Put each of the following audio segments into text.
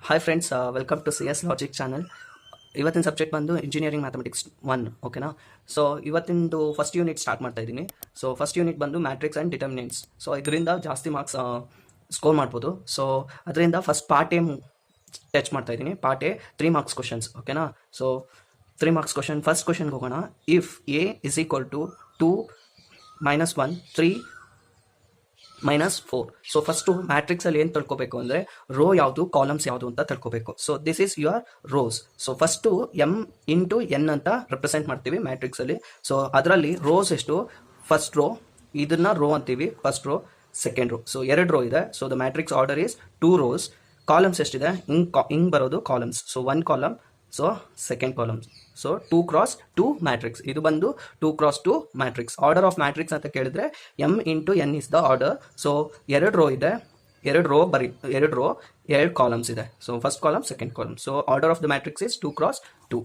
Hi friends, welcome to C S logic channel. ಇವತ್ತಿನ subject ಬಂದು engineering mathematics 1. ಓಕೆನಾ. So ಇವತ್ತಿಂದು ಫಸ್ಟ್ ಯೂನಿಟ್ ಸ್ಟಾರ್ಟ್ ಮಾಡ್ತಾ ಇದ್ದೀನಿ. ಸೊ ಫಸ್ಟ್ ಯೂನಿಟ್ ಬಂದು ಮ್ಯಾಟ್ರಿಕ್ಸ್ ಆ್ಯಂಡ್ ಡಿಟರ್ಮಿನೆಂಟ್ಸ್. ಸೊ ಇದರಿಂದ ಜಾಸ್ತಿ ಮಾರ್ಕ್ಸ್ ಸ್ಕೋರ್ ಮಾಡ್ಬೋದು. ಸೊ ಅದರಿಂದ ಫಸ್ಟ್ ಪಾರ್ಟ್ ಎ ಟಚ್ ಮಾಡ್ತಾ ಇದ್ದೀನಿ. Part A 3 marks questions. ಓಕೆನಾ. So 3 marks question. ಫಸ್ಟ್ ಕ್ವಶನ್ಗೆ ಹೋಗೋಣ. If A is equal to 2 - 1 3 - 4. So first ಮ್ಯಾಟ್ರಿಕ್ಸಲ್ಲಿ ಏನು ತಿಳ್ಕೊಬೇಕು ಅಂದರೆ ರೋ ಯಾವುದು, ಕಾಲಮ್ಸ್ ಯಾವುದು ಅಂತ ತಿಳ್ಕೊಬೇಕು. So this is your rows. So first M into N ಅಂತ ರೆಪ್ರೆಸೆಂಟ್ ಮಾಡ್ತೀವಿ ಮ್ಯಾಟ್ರಿಕ್ಸಲ್ಲಿ. ಸೊ ಅದರಲ್ಲಿ ರೋಸ್ ಎಷ್ಟು? ಫಸ್ಟ್ ರೋ, ಇದನ್ನ ರೋ ಅಂತೀವಿ, first row, second row. So 2 row ಇದೆ. So the matrix order is 2 rows. Columns ಎಷ್ಟಿದೆ? ಹಿಂಗೆ ಬರೋದು columns. So 1 column, so second columns. So 2 × 2 matrix. ಇದು ಬಂದು 2 × 2 ಮ್ಯಾಟ್ರಿಕ್ಸ್. ಆರ್ಡರ್ ಆಫ್ ಮ್ಯಾಟ್ರಿಕ್ಸ್ ಅಂತ ಕೇಳಿದ್ರೆ M into N is the order. So 2 row ಇದೆ, 2 row 2 row, 2 columns ಇದೆ. So first column, second column. So order of the matrix is 2 × 2.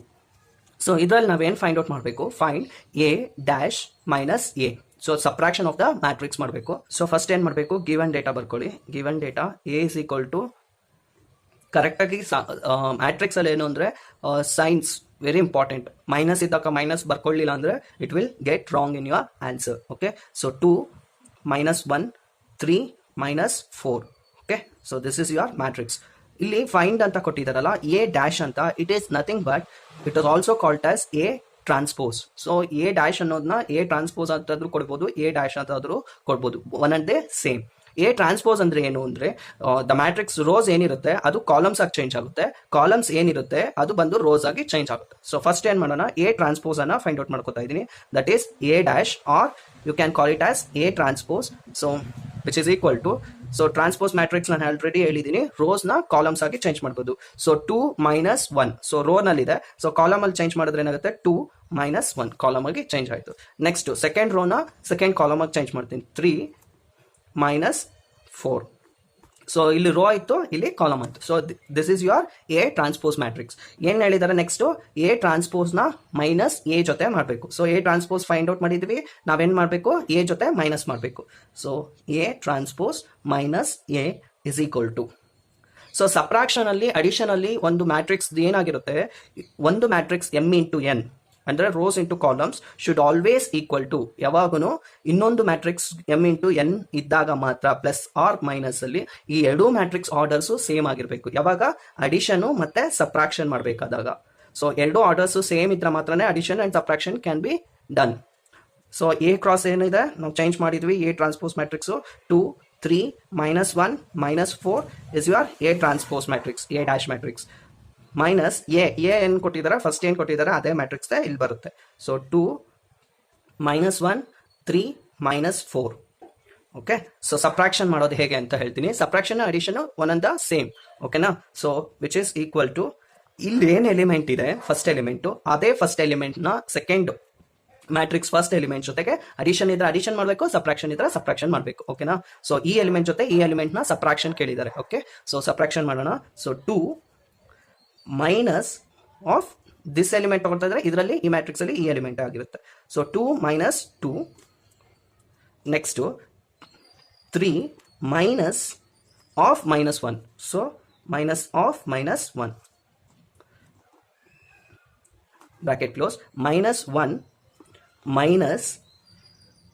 So ಇದರಲ್ಲಿ ನಾವೇನು find out ಮಾಡಬೇಕು? Find A dash minus A. So subtraction of the matrix ಮಾಡಬೇಕು. So first ಏನು ಮಾಡಬೇಕು? Given data ಬರ್ಕೊಳ್ಳಿ. Given data A is equal to, ಕರೆಕ್ಟಾಗಿ ಮ್ಯಾಟ್ರಿಕ್ಸಲ್ಲಿ ಏನು ಅಂದರೆ ಸೈನ್ಸ್ ವೆರಿ ಇಂಪಾರ್ಟೆಂಟ್. ಮೈನಸ್ ಇದ್ದಾಗ ಮೈನಸ್ ಬರ್ಕೊಳ್ಳಿಲ್ಲ ಅಂದರೆ it will get wrong in your answer. Okay. So 2 - 1 3 - 4. Okay. So this is your matrix. ಇಲ್ಲಿ ಫೈಂಡ್ ಅಂತ ಕೊಟ್ಟಿದ್ದಾರಲ್ಲ, ಎ ಡ್ಯಾಶ್ ಅಂತ, it is nothing but it is also called as A transpose. So A dash ಅನ್ನೋದನ್ನ A transpose ಅಂತಾದ್ರೂ ಕೊಡ್ಬೋದು, A dash ಅಂತಾದ್ರೂ ಕೊಡ್ಬೋದು. One and they same. A transpose ಅಂದ್ರೆ ಏನು ಅಂದ್ರೆ the matrix rose ಏನಿರುತ್ತೆ ಅದು ಕಾಲಮ್ಸ್ ಆಗಿ ಚೇಂಜ್ ಆಗುತ್ತೆ, ಕಾಲಮ್ಸ್ ಏನಿರುತ್ತೆ ಅದು ಬಂದು ರೋಸ್ ಆಗಿ ಚೇಂಜ್ ಆಗುತ್ತೆ. ಸೊ ಫಸ್ಟ್ ಏನ್ ಮಾಡೋಣ? ಎ ಟ್ರಾನ್ಸ್ಪೋಸ್ ಅನ್ನ ಫೈಂಡ್ ಔಟ್ ಮಾಡ್ಕೊತಾ ಇದ್ದೀನಿ. That is A dash, or you can call it as A transpose. So which is equal to, so transpose matrix ನಾನು ಆಲ್ರೆಡಿ ಹೇಳಿದ್ದೀನಿ, ರೋಸ್ ನ ಕಾಲಮ್ಸ್ ಆಗಿ ಚೇಂಜ್ ಮಾಡ್ಬೋದು. ಸೊ 2 - 1. ಸೊ ರೋ ನಲ್ಲಿ ಇದೆ, ಸೊ ಕಾಲಮ್ ಅಲ್ಲಿ ಚೇಂಜ್ ಮಾಡಿದ್ರೆ ಏನಾಗುತ್ತೆ? 2 - 1 ಕಾಲಮ್ ಆಗಿ ಚೇಂಜ್ ಆಯ್ತು. ನೆಕ್ಸ್ಟ್ ಸೆಕೆಂಡ್ ರೋನ ಸೆಕೆಂಡ್ ಕಾಲಮ್ ಆಗಿ ಚೇಂಜ್ ಮಾಡ್ತೀನಿ. 3 - 4. ಸೊ ಇಲ್ಲಿ ರೋ ಆಯಿತು, ಇಲ್ಲಿ ಕಾಲಮ್ ಆಯಿತು. So this is your A transpose matrix. ಏನು ಹೇಳಿದ್ದಾರೆ ನೆಕ್ಸ್ಟ್? ಎ ಟ್ರಾನ್ಸ್ಪೋಸ್ನ ಮೈನಸ್ ಎ ಜೊತೆ ಮಾಡಬೇಕು. So A transpose find out ಮಾಡಿದ್ವಿ, ನಾವೇನು ಮಾಡಬೇಕು? ಎ ಜೊತೆ ಮೈನಸ್ ಮಾಡಬೇಕು. So A transpose minus A is equal to, so subtraction ಅಲ್ಲಿ, ಅಡಿಷನ್ ಅಲ್ಲಿ ಒಂದು ಮ್ಯಾಟ್ರಿಕ್ಸ್ ಏನಾಗಿರುತ್ತೆ? ಒಂದು ಮ್ಯಾಟ್ರಿಕ್ಸ್ ಎಮ್ ಇಂಟು ಎನ್ ಅಂದ್ರೆ rows into columns should always equal to, ಯಾವಾಗೂ ಇನ್ನೊಂದು ಮ್ಯಾಟ್ರಿಕ್ಸ್ ಎಮ್ ಇಂಟು ಎನ್ ಇದ್ದಾಗ ಮಾತ್ರ, ಪ್ಲಸ್ ಆರ್ ಮೈನಸ್ ಅಲ್ಲಿ ಈ 2 ಮ್ಯಾಟ್ರಿಕ್ಸ್ ಆರ್ಡರ್ಸು ಸೇಮ್ ಆಗಿರಬೇಕು. ಯಾವಾಗ? ಅಡಿಷನ್ ಮತ್ತೆ ಸಬ್ಟ್ರಾಕ್ಷನ್ ಮಾಡಬೇಕಾದಾಗ. ಸೊ 2 ಆರ್ಡರ್ಸು ಸೇಮ್ ಇದ್ರೆ ಮಾತ್ರನೇ addition and subtraction can be done. So A cross ಏನಿದೆ ನಾವು ಚೇಂಜ್ ಮಾಡಿದ್ವಿ, A transpose matrix 2 3 - 1 - 4 is your A transpose matrix, A dash matrix. Minus A ಏನು ಕೊಟ್ಟಿದ್ದಾರೆ? ಫಸ್ಟ್ ಏನು ಕೊಟ್ಟಿದ್ದಾರೆ ಅದೇ ಮ್ಯಾಟ್ರಿಕ್ಸ್ ಇಲ್ಲಿ ಬರುತ್ತೆ. ಸೊ 2 - 1 3 - 4. ಓಕೆ. ಸೊ ಸಬ್ಟ್ರಾಕ್ಷನ್ ಮಾಡೋದು ಹೇಗೆ ಅಂತ ಹೇಳ್ತೀನಿ. Subtraction addition one and the same. ಓಕೆನಾ. So which is equal to, ಇಲ್ಲಿ ಏನು ಎಲಿಮೆಂಟ್ ಇದೆ ಫಸ್ಟ್ ಎಲಿಮೆಂಟು, ಅದೇ ಫಸ್ಟ್ ಎಲಿಮೆಂಟ್ನ ಸೆಕೆಂಡ್ ಮ್ಯಾಟ್ರಿಕ್ಸ್ ಫಸ್ಟ್ ಎಲಿಮೆಂಟ್ ಜೊತೆಗೆ ಅಡಿಷನ್ ಇದ್ರೆ ಅಡಿಷನ್ ಮಾಡಬೇಕು, ಸಬ್ಟ್ರಾಕ್ಷನ್ ಇದ್ರೆ ಸಬ್ಟ್ರಾಕ್ಷನ್ ಮಾಡಬೇಕು. ಓಕೆನಾ. ಸೊ ಈ ಎಲಿಮೆಂಟ್ ಜೊತೆ ಈ ಎಲಿಮೆಂಟ್ನ ಸಬ್ಟ್ರಾಕ್ಷನ್ ಕೇಳಿದ್ದಾರೆ. ಓಕೆ. ಸೊ ಸಬ್ಟ್ರಾಕ್ಷನ್ ಮಾಡೋಣ. So 2 minus of this element ತಗೊಳ್ತಾ ಇದ್ರೆ ಇದರಲ್ಲಿ ಈ ಮ್ಯಾಟ್ರಿಕ್ಸ್ ಅಲ್ಲಿ ಈ ಎಲಿಮೆಂಟ್ ಆಗಿರುತ್ತೆ. So 2 - 2. Next 3 minus of -1. So minus of -1 bracket close, -1 minus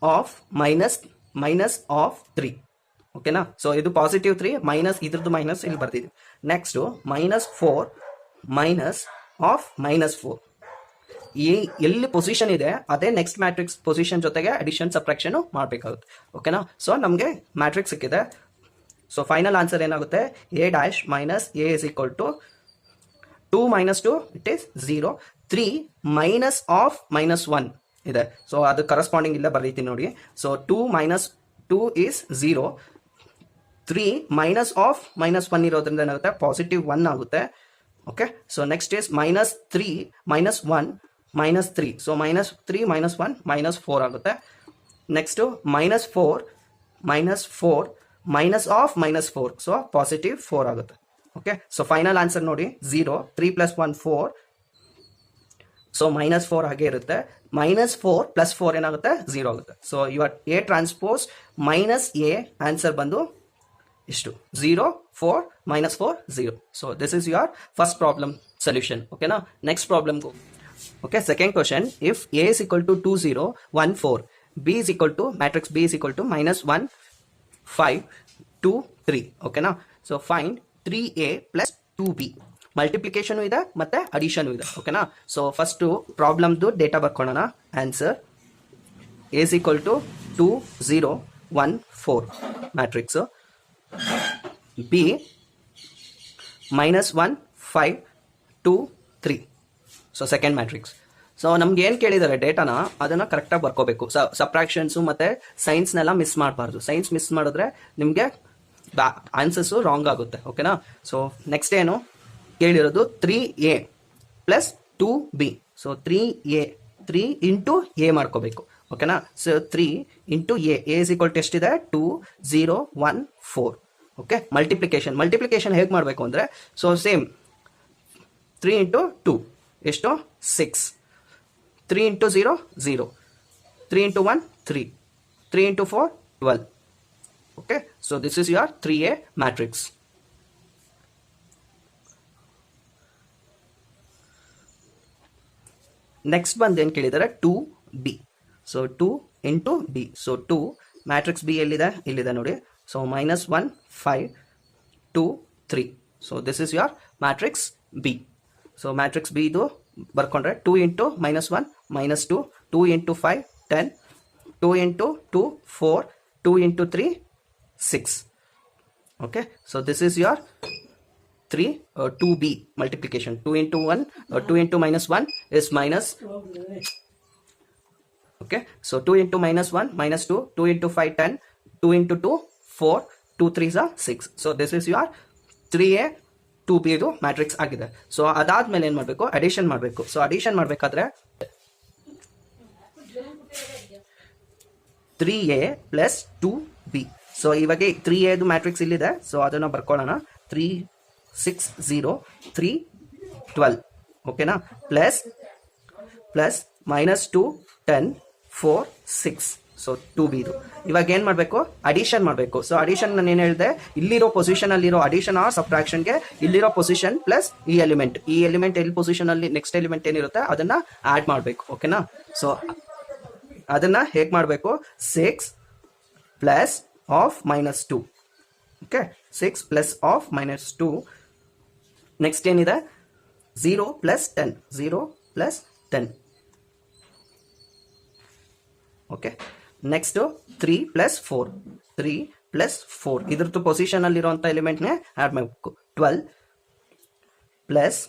of minus of 3. ಓಕೆನಾ. ಸೊ ಇದು ಪಾಸಿಟಿವ್ 3 ಮೈನಸ್ ಇದ್ರದ್ದು ಮೈನಸ್ ಇಲ್ಲಿ ಬರ್ತಿದ್ವಿ. Next -4 minus of -4. ಈ ಎಲ್ಲಿ ಪೊಸಿಷನ್ ಇದೆ ಅದೇ ನೆಕ್ಸ್ಟ್ ಮ್ಯಾಟ್ರಿಕ್ಸ್ ಪೊಸಿಷನ್ ಜೊತೆಗೆ ಅಡಿಷನ್ ಸಬ್ಟ್ರಾಕ್ಷನ್ ಮಾಡಬೇಕಾಗುತ್ತೆ. ಓಕೆನಾ. ಸೊ ನಮಗೆ ಮ್ಯಾಟ್ರಿಕ್ಸ್ ಸಿಕ್ಕಿದೆ. ಸೊ ಫೈನಲ್ ಆನ್ಸರ್ ಏನಾಗುತ್ತೆ? A dash minus A is equal to 2 - 2 it is 0. 3 minus of -1 ಇದೆ. ಸೊ ಅದು ಕರೆಸ್ಪಾಂಡಿಂಗ್ ಇಲ್ಲ ಬರೀತೀನಿ ನೋಡಿ. So 2 - 2 is 0. 3 ಮೈನಸ್ ಆಫ್ -1 ಇರೋದ್ರಿಂದ ಏನಾಗುತ್ತೆ? ಪಾಸಿಟಿವ್ 1 ಆಗುತ್ತೆ. Okay. So next is -3 - 1 -3. So -3 - 1 -4 ಆಗುತ್ತೆ. Next -4 minus of -4. So positive 4 ಆಗುತ್ತೆ. ಓಕೆ. ಸೊ ಫೈನಲ್ ಆನ್ಸರ್ ನೋಡಿ 0. 3 + 1 4. ಸೊ -4 ಹಾಗೆ ಇರುತ್ತೆ. -4 + 4 ಏನಾಗುತ್ತೆ? 0 ಆಗುತ್ತೆ. So your A transpose minus A answer ಬಂದು ಇಷ್ಟು 0 4 -4 0. So this is your first problem solution. Okay na, next problem go. Okay, second question, if A is equal to 2 0 1 4, B is equal to matrix B is equal to -1 5 2 3. Okay na, so find 3A plus 2B. Multiplication ಇದೆ ಮತ್ತೆ addition ಇದೆ. ಓಕೆನಾ, so first ಪ್ರಾಬ್ಲಮ್ದು data ಬರ್ಕೊಳ್ಳೋಣ. Answer A is equal to 2 0 1 4 matrix, B -1 5 2 3. So second matrix. So ನಮ್ಗೆ ಏನು ಕೇಳಿದ್ದಾರೆ ಡೇಟಾನ ಅದನ್ನು ಕರೆಕ್ಟಾಗಿ ಬರ್ಕೋಬೇಕು. ಸಬ್ಟ್ರಾಕ್ಷನ್ಸು ಮತ್ತು ಸೈನ್ಸ್ನೆಲ್ಲ ಮಿಸ್ ಮಾಡಬಾರ್ದು. ಸೈನ್ಸ್ ಮಿಸ್ ಮಾಡಿದ್ರೆ ನಿಮಗೆ ಆನ್ಸರ್ಸು ರಾಂಗ್ ಆಗುತ್ತೆ. ಓಕೆನಾ, ಸೊ ನೆಕ್ಸ್ಟ್ ಏನು ಕೇಳಿರೋದು 3A plus 2B. So 3A 3 into A ಮಾಡ್ಕೋಬೇಕು. ಓಕೆನಾ, so 3 into A is equal to ಎಷ್ಟಿದೆ 2 0 1 4. ಓಕೆ, ಮಲ್ಟಿಪ್ಲಿಕೇಶನ್ ಹೇಗೆ ಮಾಡಬೇಕು ಅಂದರೆ, ಸೊ ಸೇಮ್ 3 ಇಂಟು 2 ಎಷ್ಟು 6, 3 into 0 0, 3 into 1 3, 3 into 4 12. Okay, so this is your 3A matrix. Next ಬಂದು ಏನು ಕೇಳಿದ್ದಾರೆ 2B. So 2 into B. So 2 matrix B ಎಲ್ಲಿದೆ, ಇಲ್ಲಿದೆ ನೋಡಿ. So -1 5 2 3. So this is your matrix B. So matrix B ಇದು ಬರ್ಕೊಂಡ್ರೆ 2 into -1 -2, 2 into 5 10, 2 into 2 4, 2 into 3 6. Okay, so this is your 2B multiplication. 2 into 1 2 into -1 is minus. Okay, so 2 into -1 -2, 2 into 5 10, 2 into 2 4, 2 3s are 6. So this is your 3A 2B ಇದು matrix ಆಗಿದೆ. So ಅದಾದ್ಮೇಲೆ ಏನು ಮಾಡಬೇಕು, addition ಮಾಡಬೇಕು. So addition ಮಾಡಬೇಕಾದ್ರೆ 3A plus 2B. So ಇವಾಗ 3A matrix ಇಲ್ಲಿದೆ. So ಅದನ್ನು ಬರ್ಕೊಳ್ಳೋಣ. 3 6 0 3 12. ಓಕೆನಾ, ಪ್ಲಸ್ -2 10 4 6. ಸೊ 2B ಇದು. ಇವಾಗ ಏನು ಮಾಡಬೇಕು, ಅಡಿಷನ್ ಮಾಡಬೇಕು. ಸೊ ಅಡಿಷನ್ ನಾನು ಏನು ಹೇಳಿದೆ, ಇಲ್ಲಿರೋ ಪೊಸಿಷನಲ್ಲಿರೋ ಅಡಿಷನ್ ಆರ್ ಸಬ್ಟ್ರಾಕ್ಷನ್ಗೆ ಇಲ್ಲಿರೋ ಪೊಸಿಷನ್ ಪ್ಲಸ್ ಈ ಎಲಿಮೆಂಟ್ ಎಲ್ಲಿ ಪೊಸಿಷನಲ್ಲಿ ನೆಕ್ಸ್ಟ್ ಎಲಿಮೆಂಟ್ ಏನಿರುತ್ತೆ ಅದನ್ನು ಆ್ಯಡ್ ಮಾಡಬೇಕು. ಓಕೆನಾ, ಸೊ ಅದನ್ನು ಹೇಗೆ ಮಾಡಬೇಕು, 6 plus of -2. Okay, 6 plus of -2. Next ಏನಿದೆ 0 plus 10, 0 plus 10. Okay, next 3 plus 4, 3 plus 4. ಇದ್ರದ್ದು ಪೊಸಿಷನಲ್ಲಿರುವಂಥ ಎಲಿಮೆಂಟ್ನೇ ಆ್ಯಡ್ ಮಾಡಬೇಕು. 12 ಪ್ಲಸ್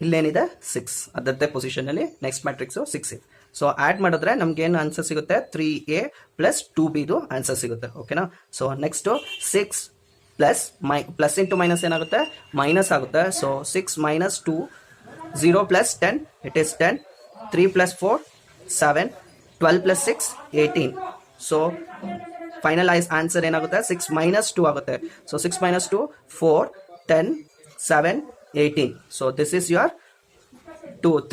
ಇಲ್ಲೇನಿದೆ 6, ಅದರದ್ದೇ ಪೊಸಿಷನಲ್ಲಿ ನೆಕ್ಸ್ಟ್ ಮ್ಯಾಟ್ರಿಕ್ಸು 6 ಇದೆ. ಸೊ ಆ್ಯಡ್ ಮಾಡಿದ್ರೆ ನಮ್ಗೇನು ಆನ್ಸರ್ ಸಿಗುತ್ತೆ, 3A ಪ್ಲಸ್ 2Bದು ಆನ್ಸರ್ ಸಿಗುತ್ತೆ. ಓಕೆನಾ, so next 6 plus into minus ಏನಾಗುತ್ತೆ, ಮೈನಸ್ ಆಗುತ್ತೆ. So 6 - 2 0 plus 10 it is 10, 3 plus 4 7, 12 plus 6 18. So finalise answer ಏನಾಗುತ್ತೆ, 6 - 2 ಆಗುತ್ತೆ. So 6 - 2 4 10 7 18. So this is your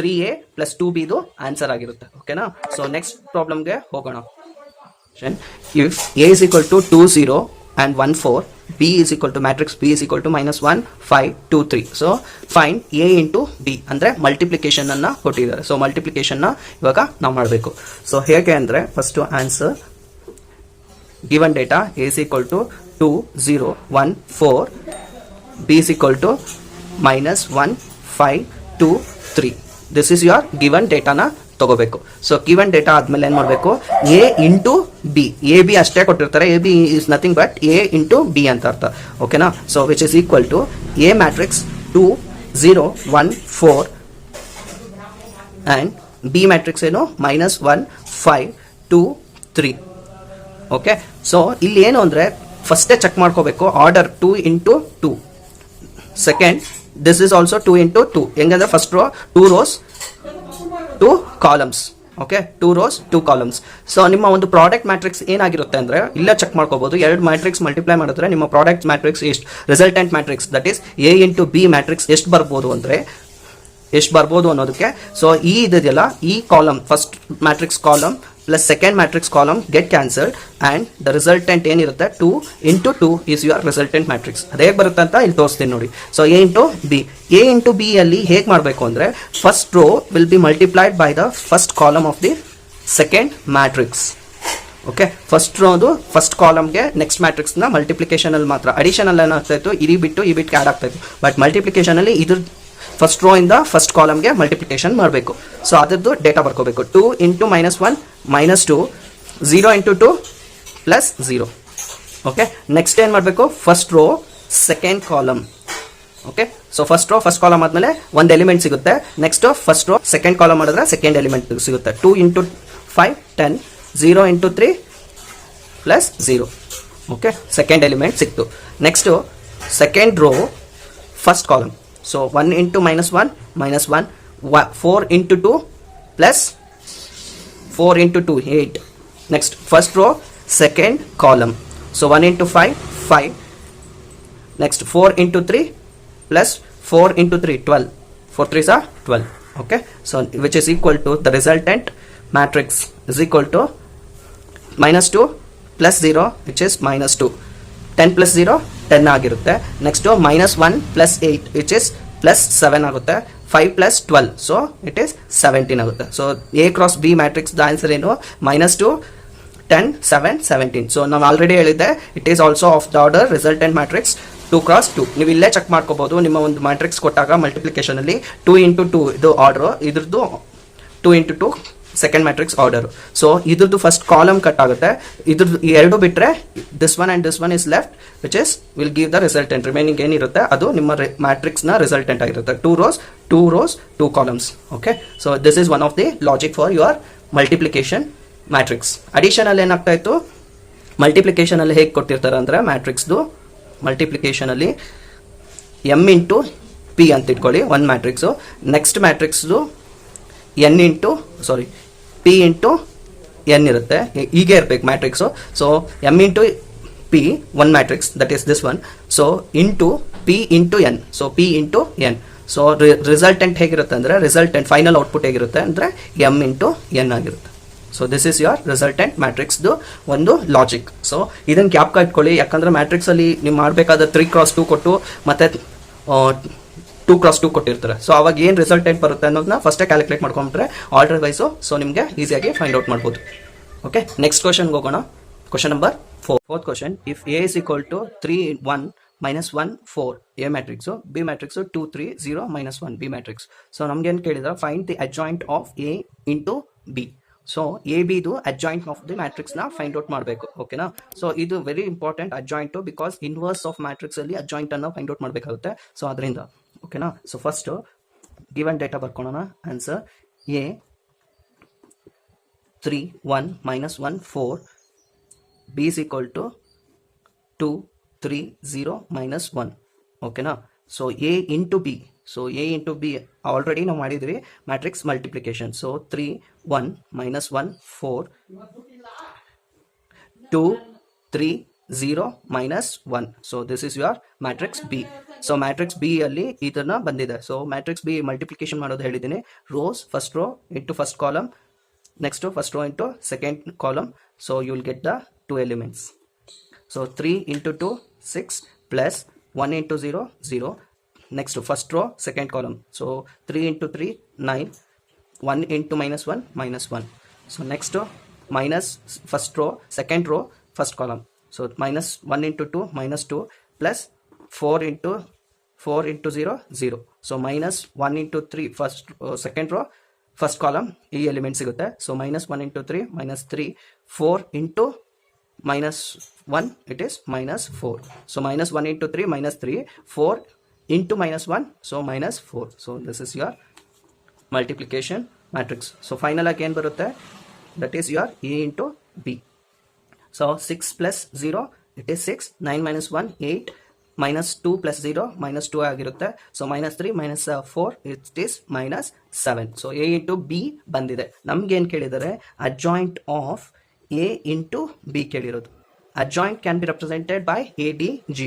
3A plus 2B ಇದು ಆನ್ಸರ್ ಆಗಿರುತ್ತೆ. ಓಕೆನಾ, ಸೊ ನೆಕ್ಸ್ಟ್ ಪ್ರಾಬ್ಲಮ್ಗೆ ಹೋಗೋಣ. If A is equal to 2 0 and 1 4, B is equal to matrix B is equal to -1 5 2 3. So find A into B ಅಂದರೆ multiplication ಅನ್ನ ಕೊಟ್ಟಿದ್ದಾರೆ. So ಮಲ್ಟಿಪ್ಲಿಕೇಶನ್ನ ಇವಾಗ ನಾವು ಮಾಡಬೇಕು. ಸೊ ಹೇಗೆ ಅಂದರೆ, first answer given data A is equal to 2 0 1 4, B is equal to -1 5 2 3. This is your given ಡೇಟಾನ ತಗೋಬೇಕು. So given data ಆದ್ಮೇಲೆ ಏನು ಮಾಡಬೇಕು, A ಇಂಟು B. AB ಅಷ್ಟೇ ಕೊಟ್ಟಿರ್ತಾರೆ. AB is nothing but A into B ಅಂತ ಅರ್ಥ. ಓಕೆನಾ, so which is equal to A matrix 2 0 1 4 and B matrix ಏನು -1 5 2 3. ಓಕೆ, ಸೊ ಇಲ್ಲಿ ಏನು ಅಂದರೆ ಫಸ್ಟೇ ಚೆಕ್ ಮಾಡ್ಕೋಬೇಕು order 2 into 2. Second, this is also 2 into 2. ಹೆಂಗಂದ್ರೆ first row 2 rows 2 columns. Okay, 2 rows 2 columns. So ನಿಮ್ಮ ಒಂದು ಪ್ರಾಡಕ್ಟ್ ಮ್ಯಾಟ್ರಿಕ್ಸ್ ಏನಾಗಿರುತ್ತೆ ಅಂದರೆ ಇಲ್ಲೇ ಚೆಕ್ ಮಾಡ್ಕೋಬಹುದು. 2 ಮ್ಯಾಟ್ರಿಕ್ಸ್ ಮಲ್ಟಿಪ್ಲೈ ಮಾಡಿದ್ರೆ ನಿಮ್ಮ ಪ್ರಾಡಕ್ಟ್ ಮ್ಯಾಟ್ರಿಕ್ಸ್ ಎಷ್ಟು, resultant matrix that is A into B matrix ಎಷ್ಟು ಬರ್ಬೋದು ಅಂದರೆ ಎಷ್ಟು ಬರ್ಬೋದು ಅನ್ನೋದಕ್ಕೆ. ಸೊ ಈ ಇದೆಯಲ್ಲ, ಈ column first matrix column plus second matrix column get cancelled and the resultant ಏನಿರುತ್ತೆ 2 into 2 is your resultant matrix. ಅದು ಹೇಗೆ ಬರುತ್ತೆ ಅಂತ ಇಲ್ಲಿ ತೋರಿಸ್ತೀನಿ ನೋಡಿ. So A into B, A into B ಅಲ್ಲಿ ಹೇಗೆ ಮಾಡಬೇಕು ಅಂದರೆ first row will be multiplied by the first column of the second matrix. Okay, first ರೋದು ಫಸ್ಟ್ ಕಾಲಮ್ಗೆ ನೆಕ್ಸ್ಟ್ ಮ್ಯಾಟ್ರಿಕ್ಸ್ನ ಮಲ್ಟಿಪ್ಲಿಕೇಶನಲ್ಲಿ ಮಾತ್ರ, ಅಡಿಷನಲ್ಲಿ ಏನಾಗ್ತಾ ಇತ್ತು ಈ ಬಿಟ್ಟು ಆ್ಯಡ್ ಆಗ್ತಾ ಇತ್ತು. ಬಟ್ ಮಲ್ಟಿಪ್ಲಿಕೇಶನಲ್ಲಿ ಇದ್ರ ಫಸ್ಟ್ ರೋ ಇಂದ ಫಸ್ಟ್ ಕಾಲಮ್ಗೆ ಮಲ್ಟಿಪ್ಲಿಕೇಶನ್ ಮಾಡಬೇಕು. ಸೊ ಅದರದ್ದು ಡೇಟಾ ಬರ್ಕೋಬೇಕು. 2 into -1 -2, 0 into 2 plus 0. Okay, next ಏನು ಮಾಡಬೇಕು, first row second column. Okay, so first row first column ಆದಮೇಲೆ ಒಂದು ಎಲಿಮೆಂಟ್ ಸಿಗುತ್ತೆ. Next first row second column ಮಾಡಿದ್ರೆ ಸೆಕೆಂಡ್ ಎಲಿಮೆಂಟ್ ಸಿಗುತ್ತೆ. 2 into 5 10, 0 into 3 plus 0. Okay, second element ಸಿಕ್ತು. Next second row first column. So 1 into -1 -1, 4 into 2 plus 4 into 2 8. Next first row second column. So 1 into 5 5. Next 4 into 3 plus 4 into 3 12. 4 3s are 12. Okay, so which is equal to the resultant matrix is equal to -2 plus 0, which is -2. 10 plus 0 10 ಆಗಿರುತ್ತೆ. Next -1 plus 8 which is plus 7 ಆಗುತ್ತೆ. 5 plus 12, so it is 17 ಆಗುತ್ತೆ. So A cross B matrix the answer ಏನು, -2 10 7 17. So ನಾವು already ಹೇಳಿದ್ದೆ it is also of the order resultant matrix 2 cross 2. ನೀವು ಇಲ್ಲೇ check ಮಾಡ್ಕೋಬಹುದು. ನಿಮ್ಮ ಒಂದು ಮ್ಯಾಟ್ರಿಕ್ಸ್ ಕೊಟ್ಟಾಗ ಮಲ್ಟಿಪ್ಲಿಕೇಶನಲ್ಲಿ 2 into 2 ಇದು ಆರ್ಡರ್, ಇದ್ರದ್ದು 2 into 2 second matrix order. So ಇದ್ರದ್ದು ಫಸ್ಟ್ ಕಾಲಮ್ ಕಟ್ ಆಗುತ್ತೆ. ಇದ್ರದ್ದು ಈ ಎರಡು ಬಿಟ್ಟರೆ this one and this one is left, which is will give the resultant. Remaining ಏನಿರುತ್ತೆ ಅದು ನಿಮ್ಮ ಮ್ಯಾಟ್ರಿಕ್ಸ್ನ ರಿಸಲ್ಟೆಂಟ್ ಆಗಿರುತ್ತೆ. 2 rows 2 columns. Okay, so this is one of the logic for your multiplication matrix. ಅಡಿಷನಲ್ಲಿ ಏನಾಗ್ತಾ ಇತ್ತು, ಮಲ್ಟಿಪ್ಲಿಕೇಶನಲ್ಲಿ ಹೇಗೆ ಕೊಟ್ಟಿರ್ತಾರೆ ಅಂದರೆ ಮ್ಯಾಟ್ರಿಕ್ಸ್ದು ಮಲ್ಟಿಪ್ಲಿಕೇಶನಲ್ಲಿ m ಇಂಟು p ಅಂತ ಇಟ್ಕೊಳ್ಳಿ ಒಂದು ಮ್ಯಾಟ್ರಿಕ್ಸು. ನೆಕ್ಸ್ಟ್ ಮ್ಯಾಟ್ರಿಕ್ಸ್ದು p ಇಂಟು n ಇರುತ್ತೆ. ಹೀಗೆ ಇರಬೇಕು matrix. So m into p one matrix, that is this one. So into p into n, so p into n. So resultant ಹೇಗಿರುತ್ತೆ ಅಂದರೆ ರಿಸಲ್ಟೆಂಟ್ ಫೈನಲ್ ಔಟ್ಪುಟ್ ಹೇಗಿರುತ್ತೆ ಅಂದರೆ m ಇಂಟು n ಆಗಿರುತ್ತೆ. So this is your resultant ಮ್ಯಾಟ್ರಿಕ್ಸ್ದು ಒಂದು logic. So ಇದನ್ನು ಕ್ಯಾಪ್ಕ ಇಟ್ಕೊಳ್ಳಿ, ಯಾಕಂದರೆ ಮ್ಯಾಟ್ರಿಕ್ಸಲ್ಲಿ ನೀವು ಮಾಡಬೇಕಾದ 3 cross 2 ಕೊಟ್ಟು ಮತ್ತೆ 2 cross 2 ಕೊಟ್ಟಿರ್ತಾರೆ. ಸೊ ಅವಾಗ ಏನು ರಿಸಲ್ಟೆಂಟ್ ಬರುತ್ತೆ ಅನ್ನೋದನ್ನ ಫಸ್ಟೇ ಕ್ಯಾಲ್ಕುಲೇಟ್ ಮಾಡ್ಕೊಂಡ್ರೆ ಆರ್ಡರ್ ವೈಸು, ಸೊ ನಿಮಗೆ ಈಸಿಯಾಗಿ ಫೈಂಡ್ ಔಟ್ ಮಾಡ್ಬೋದು. ಓಕೆ, ನೆಕ್ಸ್ಟ್ ಕ್ವಶನ್ಗೆ ಹೋಗೋಣ. Question number 4. Fourth question, if A is equal to 3 1 -1 4 A matrix, B matrix 2 3 0 -1 B matrix. So ನಮ್ಗೇನು ಕೇಳಿದ್ರೆ find the adjoint of A into B. So A ಬಿದು adjoint of the ಮ್ಯಾಟ್ರಿಕ್ಸ್ನ find out ಮಾಡಬೇಕು. ಓಕೆನಾ, so ಇದು very important adjoint, because inverse of ಮ್ಯಾಟ್ರಿಕ್ಸಲ್ಲಿ ಅಡ್ಜಾಯಿಂಟನ್ನು find out ಮಾಡಬೇಕಾಗುತ್ತೆ. ಸೊ ಅದರಿಂದ ಓಕೆನಾ. ಸೊ ಫಸ್ಟು ಗಿವನ್ ಡೇಟಾ ಬರ್ಕೊಳ್ಳೋಣ. Answer A 3 1 -1 4, B is equal to 2 3 0 -1. ಓಕೆನಾ. So A into B, so A into B already ನಾವು ಮಾಡಿದ್ವಿ matrix multiplication. So 3 1 -1 4 2 3 0 -1. So this is your matrix B. So matrix B ಅಲ್ಲಿ ಇದನ್ನ ಬಂದಿದೆ. So matrix B multiplication ಮಾಡೋದು ಹೇಳಿದ್ದೀನಿ. Rows first row into first column, next first row into second column. So you will get the 2 elements. So 3 into 2 6 plus 1 into 0 0. Next first row second column. So 3 into 3 9, 1 into -1 -1. So next row minus first row second row first column. So -1 into 2 -2 plus 4 into 0 0. So -1 into 3 first second row first column ಈ element ಸಿಗುತ್ತೆ. So -1 into 3 -3, 4 into -1 it is -4. So -1 into 3 -3, 4 into -1, so -4. So this is your multiplication matrix. So final again ಬರುತ್ತೆ, that is your A into B. So 6 plus 0 it is 6, 9 minus 1 8, -2 plus 0 -2 ಆಗಿರುತ್ತೆ. So -3 -4 it is -7. So A into B ಬಂದಿದೆ. ನಮ್ಗೆ ಏನು ಕೇಳಿದರೆ adjoint of A into B ಕೇಳಿರೋದು. Adjoint can be represented by ADJ.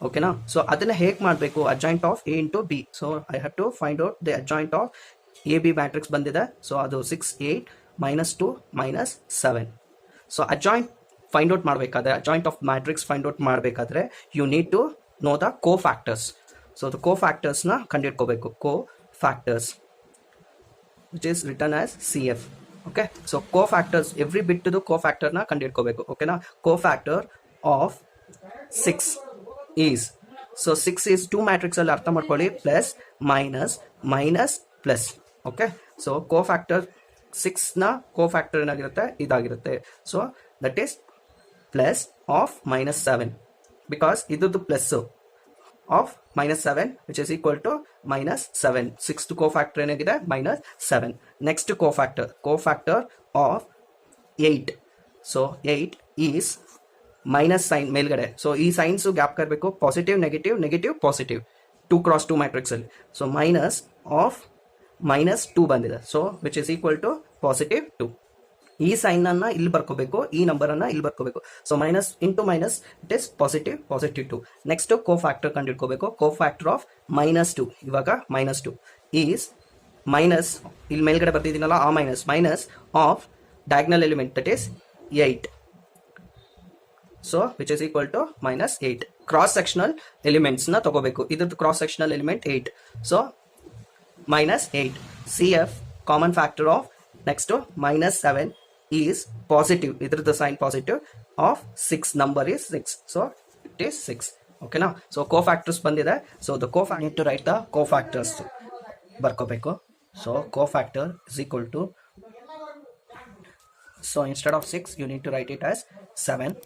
ಓಕೆನಾ. So ಅದನ್ನ ಹೇಗೆ ಮಾಡಬೇಕು, adjoint of A into B. So I have to find out the adjoint of AB matrix ಬಂದಿದೆ. ಸೊ ಅದು 6 8 -2 -7. ಸೊ ಅಜಾಯಿಂಟ್ ಫೈಂಡ್ ಔಟ್ ಮಾಡಬೇಕಾದ್ರೆ, adjoint of matrix find out ಮಾಡಬೇಕಾದ್ರೆ you need to know the cofactors. So the ಕೋ ಫ್ಯಾಕ್ಟರ್ಸ್ನ ಕಂಡುಹಿಡ್ಕೋಬೇಕು. Cofactors which is return as CF. Okay, so cofactors every ಬಿಟ್ಟು ಕೋ ಫ್ಯಾಕ್ಟರ್ನ ಕಂಡುಹಿಡ್ಕೋಬೇಕು. ಓಕೆನಾ? Cofactor of 6 is, so 6 is 2 ಮ್ಯಾಟ್ರಿಕ್ಸಲ್ಲಿ ಅರ್ಥ ಮಾಡ್ಕೊಳ್ಳಿ, plus minus minus plus. Okay, so cofactor 6ನ ಕೋ ಫ್ಯಾಕ್ಟರ್ ಏನಾಗಿರುತ್ತೆ, ಇದಾಗಿರುತ್ತೆ. So that is plus of -7, because ಇದ್ರದ್ದು plus of -7 which is equal to -7. 6th cofactor ಏನಾಗಿದೆ, -7. Next cofactor of 8. So 8 is minus sign ಮೇಲ್ಗಡೆ. So ಈ signs gap ಕರಬೇಕು, positive negative negative positive 2 x 2 ಮ್ಯಾಟ್ರಿಕ್ಸಲ್ಲಿ. So minus of -2 ಬಂದಿದೆ. So which is equal to +2. ಈ ಸೈನನ್ನು ಇಲ್ಲಿ ಬರ್ಕೋಬೇಕು, ಈ ನಂಬರನ್ನು ಇಲ್ಲಿ ಬರ್ಕೋಬೇಕು. So minus into minus it is +2. Next cofactor ಕಂಡುಹಿಡ್ಕೋಬೇಕು. ಕೋ ಫ್ಯಾಕ್ಟರ್ ಆಫ್ -2, ಇವಾಗ -2 ಈಸ್ ಮೈನಸ್, ಇಲ್ಲಿ ಮೇಲ್ಗಡೆ ಬರ್ತಿದ್ದೀನಲ್ಲ ಆ minus of diagonal element that is 8. So which is equal to -8. Cross sectional ಎಲಿಮೆಂಟ್ಸ್ನ ತಗೋಬೇಕು. ಇದ್ರದ್ದು cross sectional element 8. So -8. CF common factor of next -7 is positive, ಇದ್ರದ್ದು sign positive of 6, number is 6. So it is 6. ಓಕೆನಾ? So cofactors ಬಂದಿದೆ. So the cofactor to write the cofactors ಬರ್ಕೋಬೇಕು. So cofactor is equal to, so instead of 6 you need to write it as 7.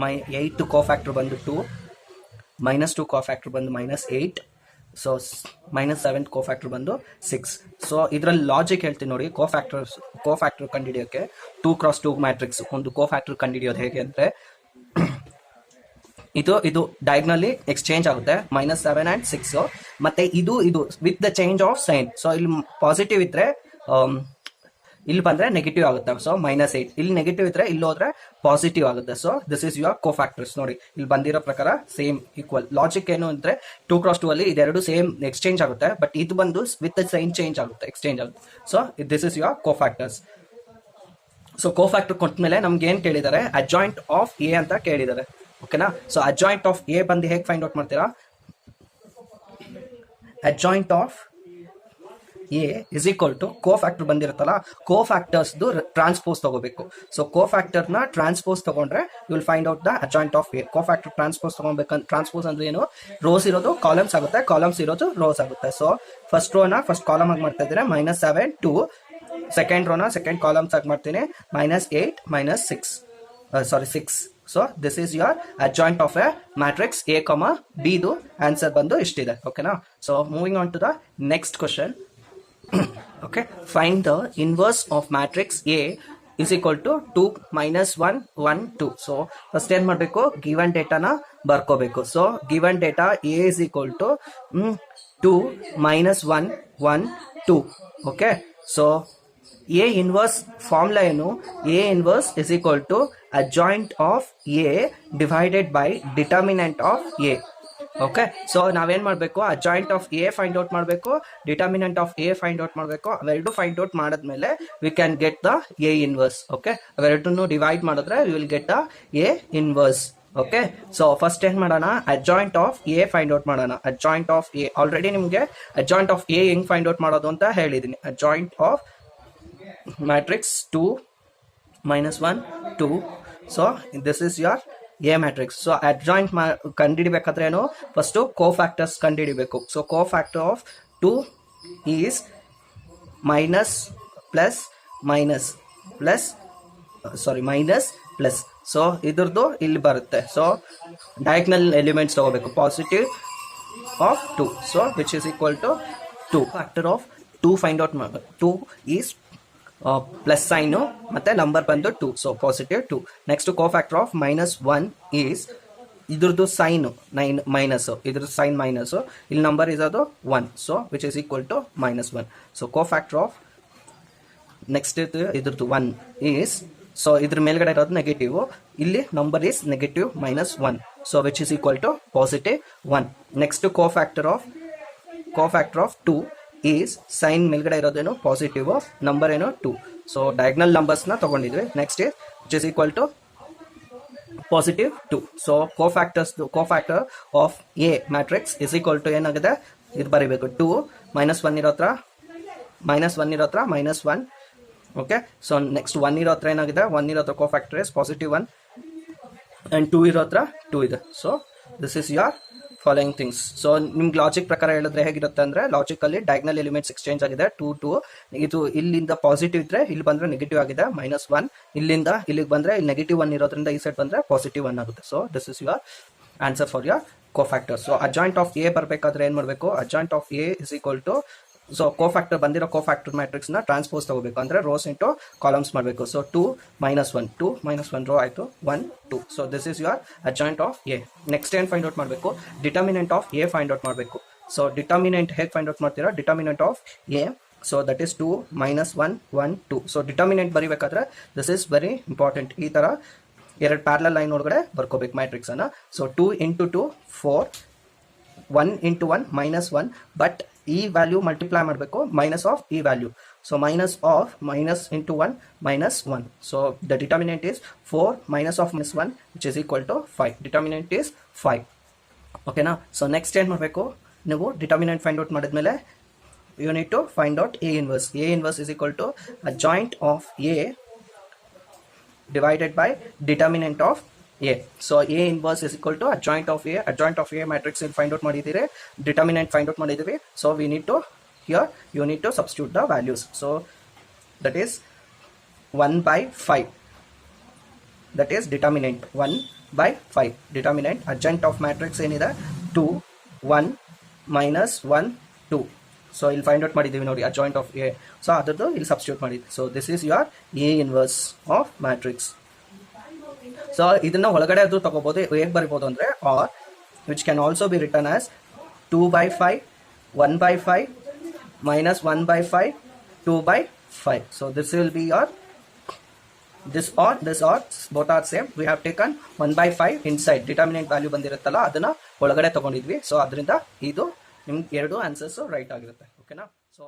8 cofactor ಬಂದು 2, -2 ಕೋ factor ಬಂದು -8. So -7 ಕೋ factor ಬಂದು 6. So ಇದರಲ್ಲಿ logic ಹೇಳ್ತೀನಿ ನೋಡಿ. ಕೋ factor ಕಂಡುಹಿಡಿಯೋಕ್ಕೆ 2 x 2 matrix ಒಂದು ಕೋ factor ಕಂಡುಹಿಡಿಯೋದು ಹೇಗೆ ಅಂದರೆ, ಇದು ಡಯಾಗ್ನಲಿ ಎಕ್ಸ್ಚೇಂಜ್ ಆಗುತ್ತೆ, -7 and 6. ಮತ್ತೆ ಇದು with the change of sine. So ಇಲ್ಲಿ ಪಾಸಿಟಿವ್ ಇದ್ರೆ ಇಲ್ಲಿ ಬಂದರೆ ನೆಗೆಟಿವ್ ಆಗುತ್ತೆ. ಸೊ -8. ಇಲ್ಲಿ ನೆಗೆಟಿವ್ ಇದ್ರೆ ಇಲ್ಲಿ ಹೋದ್ರೆ ಪಾಸಿಟಿವ್ ಆಗುತ್ತೆ. So this is your cofactors. ನೋಡಿ ಇಲ್ಲಿ ಬಂದಿರೋ ಪ್ರಕಾರ ಸೇಮ್ ಈಕ್ವಲ್. ಲಾಜಿಕ್ ಏನು ಅಂದರೆ 2 x 2 ಅಲ್ಲಿ ಇದೆರಡು ಸೇಮ್ ಎಕ್ಸ್ಚೇಂಜ್ ಆಗುತ್ತೆ, ಬಟ್ ಇದು ಬಂದು ವಿತ್ ದ ಸೈನ್ ಚೇಂಜ್ ಆಗುತ್ತೆ, ಎಕ್ಸ್ಚೇಂಜ್ ಆಗುತ್ತೆ. So this is your cofactors. So cofactor ಕೊಟ್ಟ ನಮ್ಗೆ ಏನು ಕೇಳಿದ್ದಾರೆ, ಅಜಾಯಿಂಟ್ ಆಫ್ ಎ ಅಂತ ಕೇಳಿದ್ದಾರೆ. ಓಕೆನಾ? ಸೊ ಅಜಾಯಿಂಟ್ ಆಫ್ ಎ ಬಂದು ಹೇಗೆ ಫೈಂಡ್ ಔಟ್ ಮಾಡ್ತೀರಾ, adjoint of A is equal to cofactor ಬಂದಿರುತ್ತಲ್ಲ, ಕೋ ಫ್ಯಾಕ್ಟರ್ಸ್ದು ಟ್ರಾನ್ಸ್ಪೋಸ್ ತಗೋಬೇಕು. ಸೊ ಕೋ ಫ್ಯಾಕ್ಟರ್ನ ಟ್ರಾನ್ಸ್ಪೋಸ್ ತಗೊಂಡ್ರೆ you will find out the adjoint of A. Cofactor transpose ತಗೊಬೇಕಂತ, ಟ್ರಾನ್ಸ್ಪೋಸ್ ಅಂದ್ರೆ ಏನು, ರೋಸ್ ಇರೋದು ಕಾಲಮ್ಸ್ ಆಗುತ್ತೆ, ಕಾಲಮ್ಸ್ ಇರೋದು ರೋಸ್ ಆಗುತ್ತೆ. ಸೊ ಫಸ್ಟ್ ರೋನ ಫಸ್ಟ್ ಕಾಲಮ್ ಆಗಿ ಮಾಡ್ತಾ ಇದ್ರೆ -7 2, ಸೆಕೆಂಡ್ ರೋನ ಸೆಕೆಂಡ್ ಕಾಲಮ್ಸ್ ಆಗಿ ಮಾಡ್ತೀನಿ -8 -6. So this is your adjoint of A matrix A, B. ದು ಆನ್ಸರ್ ಬಂದು ಇಷ್ಟಿದೆ. ಓಕೆನಾ? So moving on to the next question. Okay, find the inverse of matrix A is equal to 2 -1 1 2. So first ಏನ್ ಮಾಡಬೇಕು, given ಡೇಟಾನ ಬರ್ಕೋಬೇಕು. So given data A is equal to 2 -1 1 2. Okay, so A inverse formula ಏನು, A inverse is equal to adjoint of A divided by determinant of A. Okay, so ನಾವೇನು ಮಾಡಬೇಕು, adjoint of A find out ಮಾಡಬೇಕು, determinant of A find out ಮಾಡಬೇಕು. ಅವೆರಡು find out ಮಾಡಿದ್ಮೇಲೆ we can get the A inverse. Okay, ಅವೆರಡನ್ನು divide ಮಾಡಿದ್ರೆ we will get the A inverse. Okay, so first ಏನು ಮಾಡೋಣ, adjoint of A find out ಮಾಡೋಣ. Adjoint of A already ನಿಮಗೆ adjoint of A ಹೆಂಗ್ find out ಮಾಡೋದು ಅಂತ ಹೇಳಿದ್ದೀನಿ. Adjoint of matrix 2 -1 2. So this is your A matrix. So adjoint ಕಂಡುಹಿಡಿಬೇಕಾದ್ರೆ ಏನು, ಫಸ್ಟು ಕೋ ಫ್ಯಾಕ್ಟರ್ಸ್ ಕಂಡುಹಿಡಿಬೇಕು. So cofactor of 2 is minus plus plus. So ಇದ್ರದ್ದು ಇಲ್ಲಿ ಬರುತ್ತೆ. ಸೊ ಡಯಾಗ್ನಲ್ ಎಲಿಮೆಂಟ್ಸ್ ತಗೋಬೇಕು, positive of 2. So which is equal to 2. Factor of 2 find out ಮಾಡಬೇಕು. 2 is plus sign ಮತ್ತೆ number ಬಂದು 2. So +2. Next cofactor of -1 is, ಇದ್ರದ್ದು sign minus, ಇದ್ರದ್ದು sign minus, ಇಲ್ಲಿ ನಂಬರ್ ಇಸ್ ಅದು 1. So which is equal to -1. So cofactor of next ಇದ್ರದ್ದು 1 is, so ಇದ್ರ ಮೇಲ್ಗಡೆ ಇರೋದು ನೆಗೆಟಿವ್, ಇಲ್ಲಿ number is negative -1. So which is equal to +1. Next cofactor of 2 is, sign ಮೇಲ್ಗಡೆ ಇರೋದೇನು positive, number ಏನು 2. So diagonal ನಂಬರ್ಸ್ನ ತೊಗೊಂಡಿದ್ವಿ. Next which is equal to positive 2. So cofactor of A matrix is equal to ಏನಾಗಿದೆ, ಇದು ಬರೀಬೇಕು 2 -1 ಇರೋ ಹತ್ರ -1. ಓಕೆ, ಸೊ ನೆಕ್ಸ್ಟ್ 1 ಇರೋ ಹತ್ರ ಏನಾಗಿದೆ, 1 ಇರೋ ಹತ್ರ ಕೋಫ್ಯಾಕ್ಟರ್ ಇಸ್ +1 ಆ್ಯಂಡ್ 2 ಇರೋ ಹತ್ರ 2 ಇದೆ. So this is your following things. So ನಿಮ್ಗೆ ಲಾಜಿಕ್ ಪ್ರಕಾರ ಹೇಳಿದ್ರೆ ಹೇಗಿರುತ್ತೆ ಅಂದರೆ, ಲಾಜಿಕಲ್ಲಿ ಡಯಾಗ್ನಲ್ ಎಲಿಮೆಂಟ್ಸ್ ಎಕ್ಸ್ಚೇಂಜ್ ಆಗಿದೆ 2 ಇದು ಇಲ್ಲಿಂದ ಪಾಸಿಟಿವ್ ಇದ್ರೆ ಇಲ್ಲಿ ಬಂದರೆ ನೆಗೆಟಿವ್ ಆಗಿದೆ -1, ಇಲ್ಲಿಂದ ಇಲ್ಲಿಗೆ ಬಂದರೆ ಇಲ್ಲಿ -1 ಇರೋದ್ರಿಂದ ಈ ಸೈಡ್ ಬಂದರೆ +1 ಆಗುತ್ತೆ. So this is your answer for your cofactor. So adjoint of A ಬರಬೇಕಾದ್ರೆ ಏನು ಮಾಡಬೇಕು, adjoint of A is equal to, so cofactor ಬಂದಿರೋ ಕೋಫ್ಯಾಕ್ಟರ್ ಮ್ಯಾಟ್ರಿಕ್ಸ್ನ ಟ್ರಾನ್ಸ್ಪೋಸ್ ತಗೋಬೇಕು, ಅಂದರೆ ರೋಸ್ ಇಂಟು ಕಾಲಮ್ಸ್ ಮಾಡಬೇಕು. ಸೊ 2 -1 ರೋ ಆಯಿತು 1 2. So this is your adjoint of A. Next ಏನು ಫೈಂಡ್ ಔಟ್ ಮಾಡಬೇಕು, determinant of A find out ಮಾಡಬೇಕು. ಸೊ ಡಿಟರ್ಮಿನೆಂಟ್ ಹೇಗೆ ಫೈಂಡ್ ಔಟ್ ಮಾಡ್ತೀರಾ, determinant of A, so that is 2 -1 1 2. So determinant ಬರೀಬೇಕಾದ್ರೆ this is very important. ಈ ಥರ ಎರಡು parallel line ಒಳಗಡೆ ಬರ್ಕೋಬೇಕು ಮ್ಯಾಟ್ರಿಕ್ಸನ್ನು. ಸೊ 2 × 2 4, 1 × 1 -1, ಬಟ್ ಈ ವ್ಯಾಲ್ಯೂ ಮಲ್ಟಿಪ್ಲೈ ಮಾಡಬೇಕು ಮೈನಸ್ ಆಫ್ ಈ value. So minus × 1 -1. So the determinant is 4 -1 which is equal to 5. Determinant is 5. ಓಕೆನಾ. ಸೊ ನೆಕ್ಸ್ಟ್ ಏನು ಮಾಡಬೇಕು, ನೀವು ಡಿಟರ್ಮಿನೆಂಟ್ ಫೈಂಡ್ ಔಟ್ ಮಾಡಿದ್ಮೇಲೆ you need to find out A inverse. A inverse is equal to adjoint of A divided by determinant of A. So A inverse is equal to adjoint of A. Adjoint of A matrix find out ಮಾಡಿದ್ದೀರಿ, determinant find out ಮಾಡಿದ್ದೀವಿ. So we need to, here you need to substitute the values. So that is 1/5. That is determinant 1/5. Determinant adjoint of matrix ಏನಿದೆ 2 1 -1 2. So ಇಲ್ಲಿ find out ಮಾಡಿದ್ದೀವಿ ನೋಡಿ adjoint of A. So ಅದರದ್ದು ಇಲ್ಲಿ substitute ಮಾಡಿದ್ವಿ. So this is your A inverse of matrix. ಸೊ ಇದನ್ನು ಒಳಗಡೆ ಅದು ತಗೋಬೋದು. ಹೇಗೆ ಬರಿಬೋದು ಅಂದರೆ, or which can also be written as 2/5 1/5 -1/5 2/5. So this will be your this or both are same. We have taken 1/5 inside. Determinant value ಬಂದಿರುತ್ತಲ್ಲ ಅದನ್ನು ಒಳಗಡೆ ತೊಗೊಂಡಿದ್ವಿ. ಸೊ ಅದರಿಂದ ಇದು ನಿಮ್ಗೆ 2 ಆನ್ಸರ್ಸು ರೈಟ್ ಆಗಿರುತ್ತೆ. ಓಕೆನಾ. ಸೊ